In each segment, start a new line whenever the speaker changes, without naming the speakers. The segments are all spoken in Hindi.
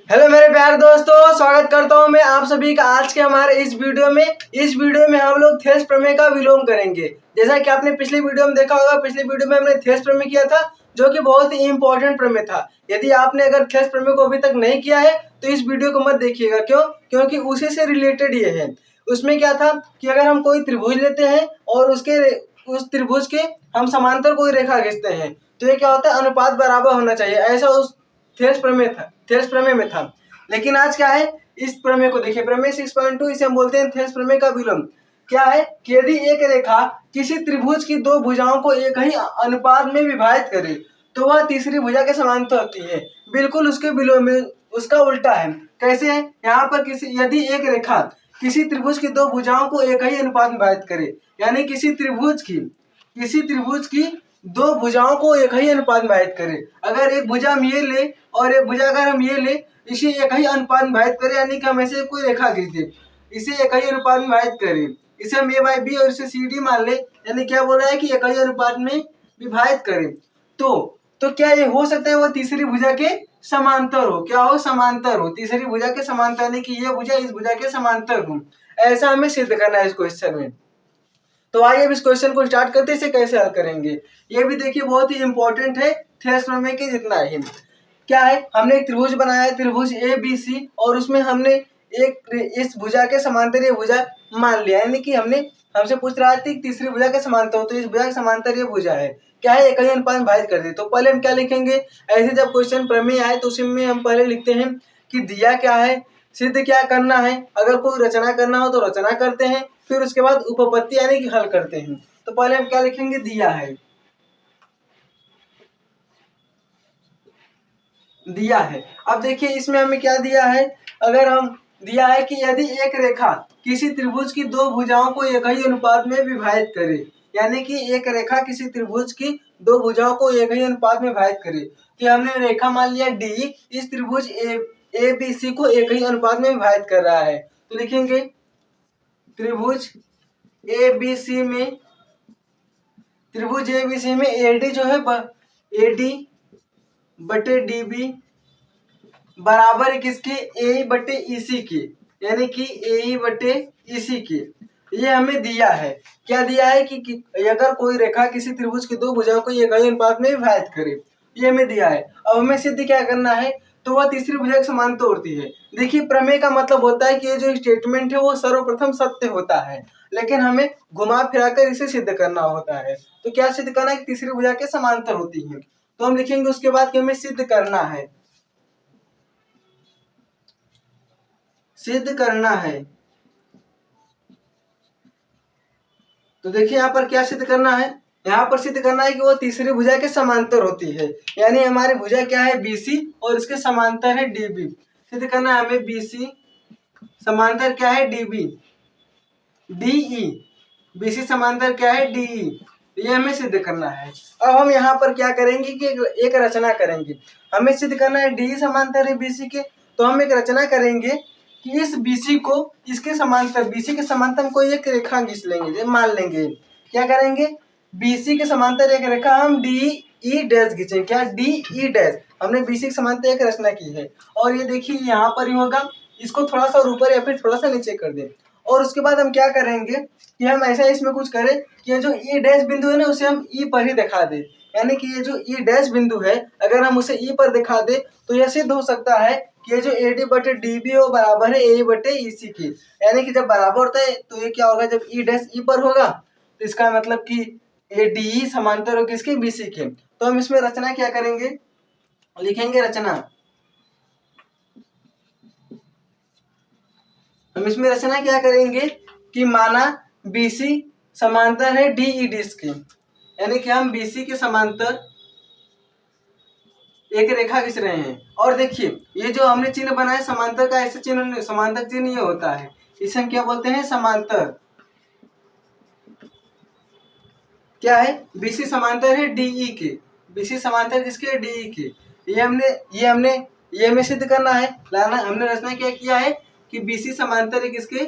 हेलो मेरे प्यारे दोस्तों, स्वागत करता हूं मैं आप सभी का आज के हमारे इस वीडियो में हम लोग थेल्स प्रमेय का विलोम करेंगे। जैसा कि आपने पिछले वीडियो में देखा होगा, पिछले वीडियो में हमने थेल्स प्रमेय किया था जो कि बहुत ही इंपॉर्टेंट प्रमेय था। यदि आपने अगर थेल्स प्रमेय को अभी तक नहीं किया है तो इस वीडियो को मत देखिएगा। क्यों? क्योंकि उसी से रिलेटेड ये है। उसमें क्या था कि अगर हम कोई त्रिभुज लेते हैं और उस त्रिभुज के हम समांतर कोई रेखा खींचते हैं तो ये क्या होता है, अनुपात बराबर होना चाहिए, ऐसा उस थेल्स प्रमेय में था। लेकिन आज क्या है, इस प्रमेय को देखिए, प्रमेय 6.2, इसे हम बोलते हैं थेल्स प्रमेय का विलोम। क्या है कि यदि एक रेखा किसी त्रिभुज की दो भुजाओं को एक ही अनुपात में विभाजित करे तो वह तीसरी भुजा के समांतर होती है। बिल्कुल उसके विलोम में उसका उल्टा है। कैसे है? यहाँ पर यदि एक रेखा किसी त्रिभुज की दो भुजाओं को एक ही अनुपात में विभाजित करे, यानी किसी त्रिभुज की दो भुजाओं को एक ही अनुपात में विभाजित करे। अगर एक भुजा हम ये ले और एक भुजा अगर हम ये ले, इसे एक ही अनुपात में विभाजित करें, यानी कि हम ऐसे कोई रेखा खींचे, इसे एक ही अनुपात में विभाजित करें, इसे हम a/b और इसे CD मान ले, यानी क्या बोल रहा है कि एक ही अनुपात में विभाजित करें तो क्या ये हो सकता है वो तीसरी भुजा के समांतर हो? क्या हो? समांतर हो, तीसरी भुजा के समांतर, यानी कि ये भुजा इस भुजा के समांतर हो। ऐसा हमें सिद्ध करना है इस क्वेश्चन में। तो आइए अब इस क्वेश्चन को स्टार्ट करते हैं, इसे कैसे हल करेंगे। ये भी देखिए बहुत ही इंपॉर्टेंट है, थेल्स प्रमेय के जितना ही। क्या है, हमने एक त्रिभुज बनाया है, त्रिभुज ABC, और उसमें हमने इस भुजा के समांतर ये भुजा मान लिया, यानी कि हमसे पूछ रहा है कि तीसरी भुजा के समांतर हो, तो इस भुजा के समांतर ये भुजा है। क्या है, एक ही अनुपात में विभाजित कर दे। तो पहले हम क्या लिखेंगे, ऐसे जब क्वेश्चन प्रमेय आए तो उसमें हम पहले लिखते हैं कि दिया क्या है, सिद्ध क्या करना है। अगर कोई रचना करना हो तो रचना करते हैं, फिर उसके बाद उपपत्ति यानी कि हल करते हैं। तो पहले हम क्या लिखेंगे, दिया है। अब देखिए इसमें हमें क्या दिया है, अगर हम दिया है कि यदि एक रेखा किसी त्रिभुज की दो भुजाओं को एक ही अनुपात में विभाजित करे, यानी कि एक रेखा किसी त्रिभुज की दो भुजाओं को एक ही अनुपात में विभाजित करे, तो हमने रेखा मान लिया D इस त्रिभुज ABC को एक ही अनुपात में विभाजित कर रहा है। तो लिखेंगे त्रिभुज ABC में AD जो है AD बटे DB बराबर है किसके, AE बटे EC के, यानी कि AE बटे EC के। ये हमें दिया है। क्या दिया है कि अगर कोई रेखा किसी त्रिभुज की दो भुजाओं को एक ही अनुपात में विभाजित करे, ये हमें दिया है। अब हमें सिद्ध क्या करना है, तो वह तीसरी भुजा के समांतर होती है। देखिए प्रमेय का मतलब होता है कि ये जो स्टेटमेंट है वो सर्वप्रथम सत्य होता है, लेकिन हमें घुमा फिराकर इसे सिद्ध करना होता है। तो क्या सिद्ध करना है कि तीसरी भुजा के समांतर होती है। तो हम लिखेंगे उसके बाद कि हमें सिद्ध करना है। तो देखिए यहाँ पर क्या सिद्ध करना है, यहाँ पर सिद्ध करना है कि वो तीसरी भुजा के समांतर होती है, यानी हमारी भुजा क्या है, BC, और इसके समांतर है DB। सिद्ध करना है हमें BC समांतर क्या है, DE। BC समांतर क्या है, DE। ये हमें सिद्ध करना है। अब हम यहाँ पर क्या करेंगे कि एक रचना करेंगे। हमें सिद्ध करना है DE समांतर है BC के, तो हम एक रचना करेंगे कि इस BC को इसके समांतर, BC के समांतर हम कोई एक रेखा खींच लेंगे, मान लेंगे। क्या करेंगे, BC के समांतर एक रेखा हम DE डैश खींचेंगे। क्या, DE डैश। हमने BC के समांतर एक रचना की है, और ये देखिए यहाँ पर ही होगा, इसको थोड़ा सा ऊपर या फिर थोड़ा सा नीचे कर दें। और उसके बाद हम क्या करेंगे कि हम ऐसा इसमें कुछ करें कि ये जो E डैश बिंदु है ना, उसे हम E पर ही दिखा दें। यानी कि ये जो E डैश बिंदु है, अगर हम उसे E पर दिखा दें तो यह सिद्ध हो सकता है कि ये जो AD बटे DB है वो बराबर है AE बटे EC की। यानी कि जब बराबर होता है तो ये क्या होगा, जब E डैश E पर होगा तो इसका मतलब कि ADE समांतर हो किसके, BC के। तो हम इसमें रचना क्या करेंगे, लिखेंगे रचना। हम इसमें रचना क्या करेंगे कि माना BC समांतर है DE डैश के, यानी कि हम BC के समांतर एक रेखा खींच रहे हैं। और देखिए ये जो हमने चिन्ह बनाया समांतर का, ऐसे चिन्ह नहीं, समांतर चिन्ह ये होता है, इसे हम क्या बोलते हैं, समांतर। क्या है, BC समांतर है DE के, BC समांतर किसके, DE के। ये हमें सिद्ध करना है। हमने रचना क्या किया है कि BC समांतर है किसके,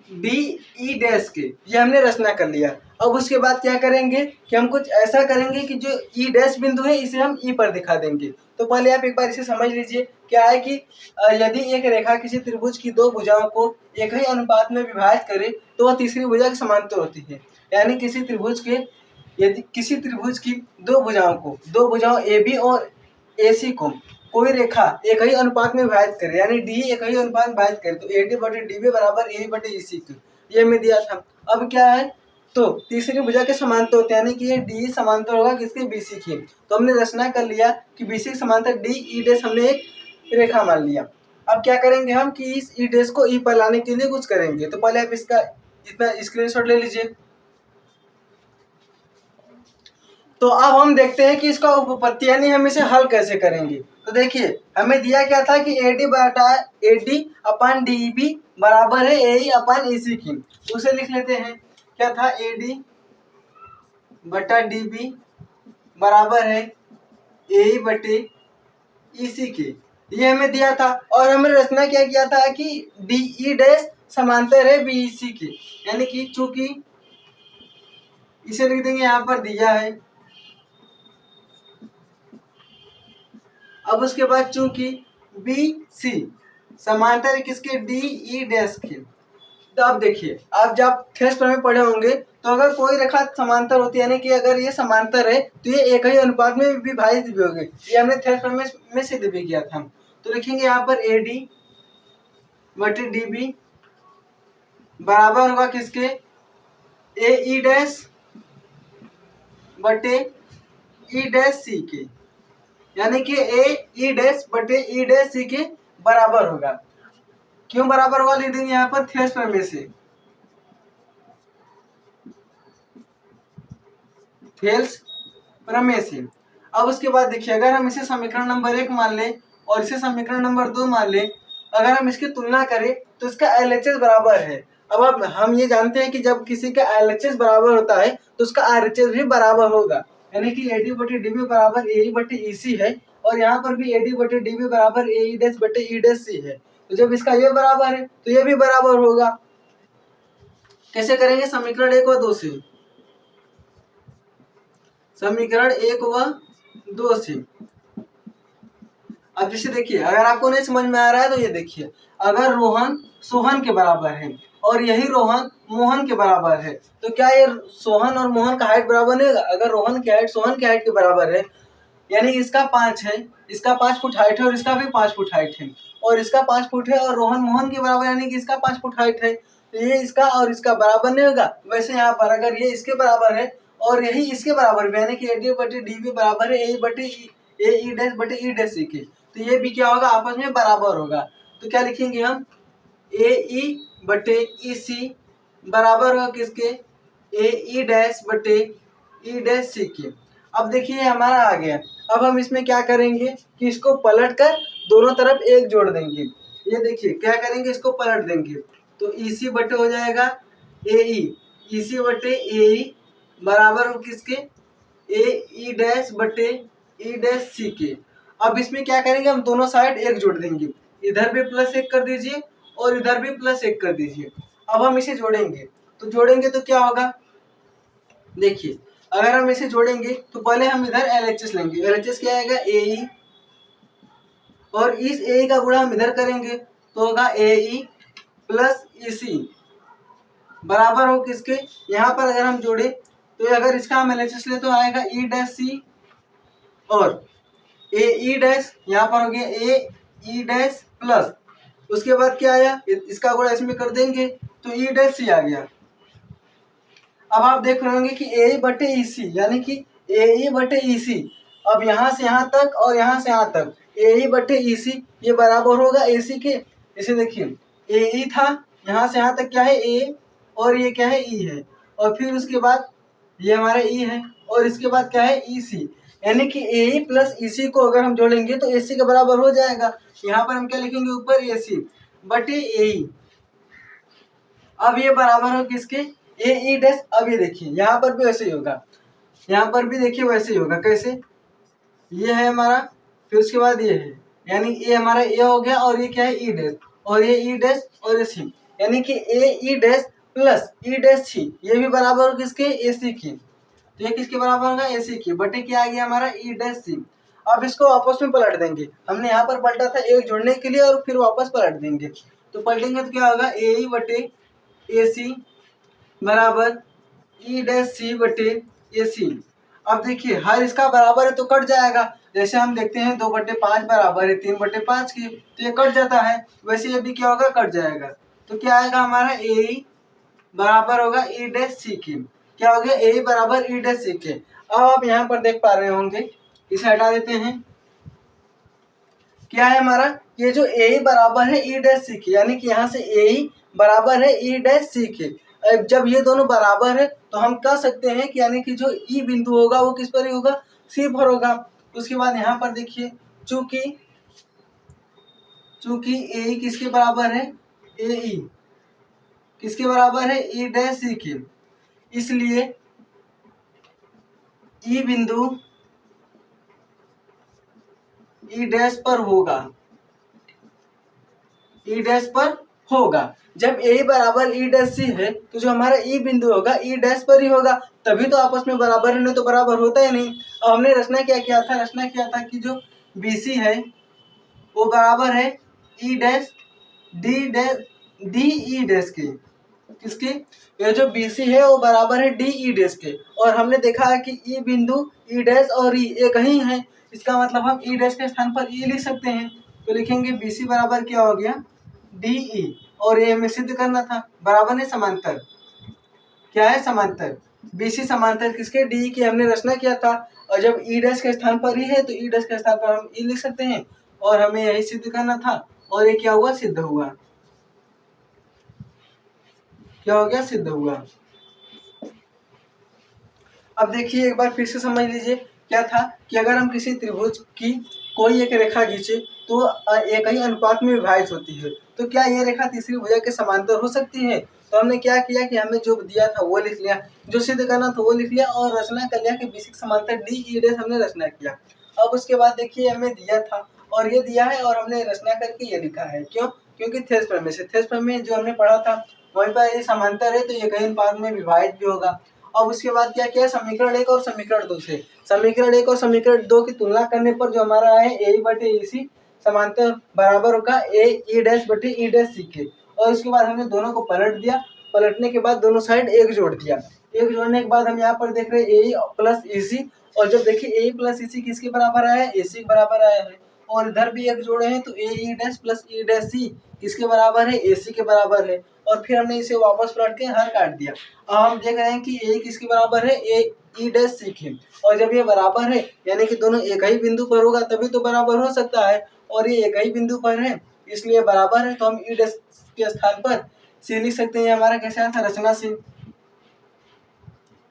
डी ई डैश के, ये हमने रचना कर लिया। अब उसके बाद क्या करेंगे कि हम कुछ ऐसा करेंगे कि जो ई डैश बिंदु है इसे हम ई पर दिखा देंगे। तो पहले आप एक बार इसे समझ लीजिए। क्या है कि यदि एक रेखा किसी त्रिभुज की दो भुजाओं को एक ही अनुपात में विभाजित करे तो वह तीसरी भुजा के समांतर होती है। यानी यदि किसी त्रिभुज की दो भुजाओं ए बी और ए सी को कोई रेखा एक ही अनुपात में विभाजित करे, यानी डी एक ही अनुपात में विभाजित करे, तो ए डी बटे डी बी बराबर ए बटे ई सी की, ये हमें दिया था। अब क्या है, तो तीसरी भुजा के समांतर होते हैं, यानी कि ये डी समांतर होगा किसके, बी सी की। तो हमने रचना कर लिया कि बी सी के समांतर डी ई डैश हमने एक रेखा मान लिया। अब क्या करेंगे हम कि इस ई डैश को ई पर लाने के लिए कुछ करेंगे। तो पहले आप इसका इतना स्क्रीनशॉट ले लीजिए। तो अब हम देखते हैं कि इसका उपपत्ति यानी हम इसे हल कैसे करेंगे। तो देखिए हमें दिया क्या था कि ए डी अपन डी बी बराबर है ए ई अपन ई सी की। तो उसे लिख लेते हैं, क्या था, ए डी बटा डी बी बराबर है ए ई बटे ई सी के, ये हमें दिया था। और हमने रचना क्या किया था कि डी ई डैश समांतर है बी ई सी के, यानी कि चूंकि इसे लिख देंगे यहाँ पर दिया है। अब उसके बाद चूंकि बी सी समांतर है किसके, डी ई डैश के। तो अब देखिए, आप जब थेस प्रमेय पढ़े होंगे तो अगर कोई रेखा समांतर होती है, यानी कि अगर ये समांतर है तो ये एक ही अनुपात में विभाजित भी होंगे। ये हमने थेस प्रमेय में सिद्ध भी किया था। तो लिखेंगे यहाँ पर ए डी बटे डी बी बराबर होगा किसके, ए ई डैश बटे ई डैश सी के, यानी कि ए ई डैश बटे ई डैश सी के बराबर होगा। क्यों बराबर होगा, लिख देंगे यहाँ पर थेस प्रमेय से, थेल्स प्रमेय से। अब उसके बाद देखिए, अगर हम इसे समीकरण नंबर 1 मान लें और इसे समीकरण नंबर 2 मान लें, अगर हम इसकी तुलना करें तो इसका LHS बराबर है। अब हम ये जानते हैं कि जब किसी का LHS बराबर होता है तो उसका RHS भी बराबर होगा, यानी कि ए डी बटे डी बी बराबर ए ई बटे ई सी है, और यहाँ पर भी ए डी बटे डी बी बराबर ए ई डैश बटे ई डैश सी है। तो जब इसका ये बराबर है तो ये भी बराबर होगा। कैसे करेंगे, समीकरण 1 व 2 से, समीकरण 1 व 2 से। अब जैसे देखिए, अगर आपको नहीं समझ में आ रहा है तो ये देखिए, अगर रोहन सोहन के बराबर है और यही रोहन मोहन के बराबर है, तो क्या ये सोहन और मोहन का हाइट बराबर नहीं होगा। अगर रोहन की हाइट सोहन की हाइट के बराबर है, यानी इसका 5 है, इसका 5 फुट हाइट है और इसका भी 5 फुट हाइट है, और इसका 5 फुट है और रोहन मोहन के बराबर यानी कि इसका 5 फुट हाइट है, तो ये इसका और इसका बराबर नहीं होगा। वैसे यहाँ पर अगर ये इसके बराबर है और यही इसके बराबर भी, यानी कि ए डी बटे डी बी बराबर है ए बटे ए ई डैश बटे ई डैश सी के, तो ये भी क्या होगा, आपस में बराबर होगा। तो क्या लिखेंगे हम, ए ई बटे ई सी बराबर होगा किसके, ए ई डैश बटे ई डैश सी के। अब देखिए हमारा आ गया। अब हम इसमें क्या करेंगे कि इसको पलट कर दोनों तरफ एक जोड़ देंगे। ये देखिए क्या करेंगे, इसको पलट देंगे तो ई सी बटे हो जाएगा ए ई सी बटे ए ई बराबर हो किसके, ए ई डैश बटे ई डैश सी के। अब इसमें क्या करेंगे, हम दोनों साइड एक जोड़ देंगे, इधर भी +1 कर दीजिए और इधर भी +1 कर दीजिए। अब हम इसे जोड़ेंगे तो क्या होगा, देखिए अगर हम इसे जोड़ेंगे तो पहले हम इधर LHS लेंगे। LHS क्या आएगा, ए ई, और इस ए ई का गुणा हम इधर करेंगे तो होगा ए ई प्लस ई सी बराबर हो किसके, यहाँ पर अगर हम जोड़े तो अगर इसका हम LHS ले तो आएगा ई डैश सी, और ए ई डैश यहाँ पर हो गया ए ई डैश प्लस, उसके बाद क्या आया, इसका गुणा इसमें कर देंगे तो ई डैश सी आ गया। अब आप देख रहे होंगे कि ए ई बटे ई सी, यानी कि ए ई बटे ई सी, अब यहाँ से यहाँ तक और यहाँ से यहाँ तक ए ई बटे ई सी, ये बराबर होगा ए सी के। इसे देखिए, ए ई था, यहाँ से यहाँ तक क्या है ए, और ये क्या है ई है, और फिर उसके बाद ये हमारा ई है, और इसके बाद क्या है ई सी, यानी कि ए ई प्लस ई सी को अगर हम जोड़ेंगे तो ए सी के बराबर हो जाएगा। यहाँ पर हम क्या लिखेंगे, ऊपर ए सी बटे ए ई। अब ये बराबर हो किसके, ए ई डैश। अब ये देखिए यहाँ पर भी वैसे ही होगा, यहाँ पर भी देखिए वैसे ही होगा। कैसे, ये है हमारा, फिर उसके बाद ये है, यानी ये हमारा ए हो गया, और ये क्या है ई डैश, और ये ई डैश और ये सी, यानी कि A E dash plus E dash C ये भी बराबर हो किसके ए सी की। तो ये किसके बराबर होगा ए सी की बटे क्या आ गया हमारा ई डैश सी। अब इसको आपस में पलट देंगे, हमने यहाँ पर पलटा था एक जोड़ने के लिए और फिर वापस पलट देंगे। तो पलटेंगे तो क्या होगा ए ई बटे ए सी बराबर ई डैश सी बटे ए सी। अब देखिए हर इसका बराबर है तो कट जाएगा, जैसे हम देखते हैं 2/5 बराबर है 3/5 की, तो ये कट जाता है, वैसे ये भी क्या होगा कट जाएगा। तो क्या आएगा हमारा ए बराबर होगा ई डैश सी की। क्या हो गया ए बराबर ई डैश सी के। अब आप यहाँ पर देख पा रहे होंगे, इसे हटा देते हैं। क्या है हमारा ये जो ए बराबर है ई डैश सी के, यानी कि यहाँ से ए बराबर है ई डैश सी के। अब जब ये दोनों बराबर है तो हम कह सकते हैं कि यानी कि जो ई बिंदु होगा वो किस पर ही होगा सी पर होगा। उसके बाद यहाँ पर देखिए चूंकि ए किसके बराबर है ए ई किसके बराबर है ई डैश सी के, इसलिए ई बिंदु ई डैश पर होगा, ई डैश पर होगा। जब ए बराबर ई डैश सी है तो जो हमारा ई बिंदु होगा ई डैश पर ही होगा, तभी तो आपस में बराबर है, नहीं तो बराबर होता ही नहीं। अब हमने रचना क्या किया था, रचना किया था कि जो बी सी है वो बराबर है ई डैश डी ई डैश के। किसके, ये जो बी सी है वो बराबर है डी ई डैश के। और हमने देखा है कि ई बिंदु ई डैश और ई एक ही है, इसका मतलब हम ई डैश के स्थान पर ई लिख सकते हैं। तो लिखेंगे बी सी बराबर क्या हो गया डी ई, और ये हमें सिद्ध करना था बराबर नहीं समांतर। क्या है समांतर, बी सी समांतर किसके डी के, हमने रचना किया था। और जब ई डैश के स्थान पर ही है तो ई डैश के स्थान पर हम ई लिख सकते हैं, और हमें यही सिद्ध करना था, और ये क्या हुआ सिद्ध हुआ। क्या हो गया सिद्ध हुआ। अब देखिए एक बार फिर से समझ लीजिए, क्या था कि अगर हम किसी त्रिभुज की कोई एक रेखा खींचे तो एक ही अनुपात में विभाजित होती है, तो क्या ये रेखा तीसरी भुजा के समांतर हो सकती है। तो हमने क्या किया कि हमें जो दिया था वो लिख लिया, जो सिद्ध करना था वो लिख लिया, और रचना कर लिया कि बी सी के समांतर डी ई डैश हमने रचना किया। अब उसके बाद देखिए हमें दिया था और ये दिया है और हमने रचना करके ये लिखा है, क्यों, क्योंकि थेस प्रमेय से, थेस प्रमेय जो हमने पढ़ा था वहीं पर ये समांतर है तो ये कहीं अनुपात में विभाजित भी होगा। अब उसके बाद क्या किया समीकरण 1 और समीकरण 2 से, समीकरण 1 और समीकरण 2 की तुलना करने पर जो हमारा है ए बटे ए सी समांतर बराबर होगा ए ई डैश बटे ई डैश सी के। और उसके बाद हमने दोनों को पलट दिया, पलटने के बाद दोनों साइड एक जोड़ दिया, एक जोड़ने के बाद हम यहाँ पर देख रहे हैं ए प्लस ए सी, और जब देखिए ए प्लस ए सी किसके बराबर आया है ए सी के बराबर आया है, और इधर भी एक जोड़े हैं तो A E dash plus E dash C किसके बराबर है ए सी के बराबर है, और फिर हमने इसे वापस पलट के हर काट दिया। अब हम देख रहे हैं कि ए किसके बराबर है ए ई डैश सी के, और जब ये बराबर है यानी कि दोनों एक ही बिंदु पर होगा तभी तो बराबर हो सकता है, और ये एक ही बिंदु पर है इसलिए बराबर है, तो हम ई डैश के स्थान पर सी लिख सकते हैं। हमारा कैसे आया था रचना से,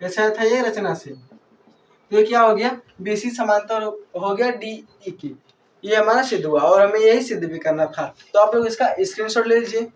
कैसे आया था ये रचना से। तो क्या हो गया बी सी समांतर हो गया डी ई की, ये हमारा सिद्ध हुआ, और हमें यही सिद्ध भी करना था। तो आप लोग इसका स्क्रीनशॉट ले लीजिए।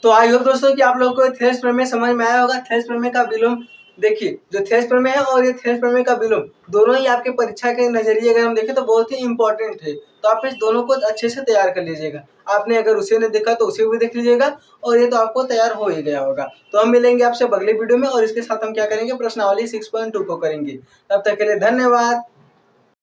तो आई होप दोस्तों कि आप लोगों को थेस प्रमेय समझ में आया होगा। थेस प्रमेय का विलोम देखिए, जो थेस प्रमेय है और ये थेस प्रमेय का विलोम दोनों ही आपके परीक्षा के नजरिए अगर हम देखें तो बहुत ही इंपॉर्टेंट है, तो आप इस दोनों को अच्छे से तैयार कर लीजिएगा। आपने अगर उसे नहीं देखा तो उसे भी देख लीजिएगा, और ये तो आपको तैयार हो ही गया होगा। तो हम मिलेंगे आपसे अगले वीडियो में, और इसके साथ हम क्या करेंगे प्रश्नावली 6.2 को करेंगे। तब तक के लिए धन्यवाद।